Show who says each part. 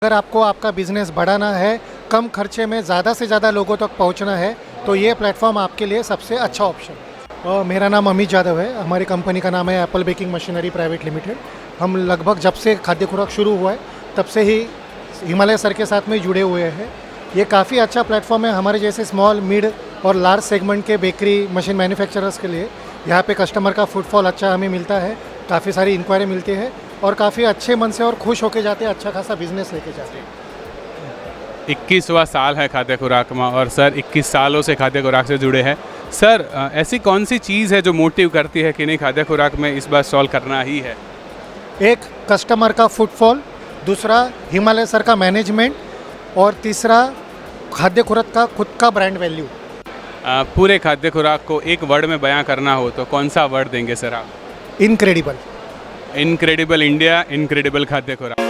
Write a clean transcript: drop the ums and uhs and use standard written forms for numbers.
Speaker 1: अगर आपको आपका बिजनेस बढ़ाना है, कम खर्चे में ज़्यादा से ज़्यादा लोगों तक पहुंचना है, तो ये प्लेटफॉर्म आपके लिए सबसे अच्छा ऑप्शन है। और मेरा नाम अमित यादव है, हमारी कंपनी का नाम है Apple baking machinery private limited. हम लगभग जब से खाद्य खुराक शुरू हुआ है तब से ही हिमालय सर के साथ में जुड़े हुए हैं। ये काफ़ी अच्छा प्लेटफॉर्म है हमारे जैसे स्मॉल मिड और लार्ज सेगमेंट के बेकरी मशीन मैन्युफैक्चरर्स के लिए। यहाँ पे कस्टमर का फुटफॉल अच्छा हमें मिलता है, काफ़ी सारी इंक्वायरी मिलती है और काफ़ी अच्छे मन से और खुश होके जाते हैं, अच्छा खासा बिजनेस लेके जाते हैं।
Speaker 2: 21वां साल है खाद्य खुराक में और सर 21 सालों से खाद्य खुराक से जुड़े हैं। सर ऐसी कौन सी चीज़ है जो मोटिव करती है कि नहीं खाद्य खुराक में इस बार सॉल्व करना ही है?
Speaker 1: एक कस्टमर का फुटफॉल, दूसरा हिमालय सर का मैनेजमेंट और तीसरा खाद्य खुराक का खुद का ब्रांड वैल्यू।
Speaker 2: पूरे खाद्य खुराक को एक वर्ड में बयां करना हो तो कौन सा वर्ड देंगे सर आप?
Speaker 1: इनक्रेडिबल।
Speaker 2: इनक्रेडिबल इंडिया, इनक्रेडिबल खाद्य खुराक।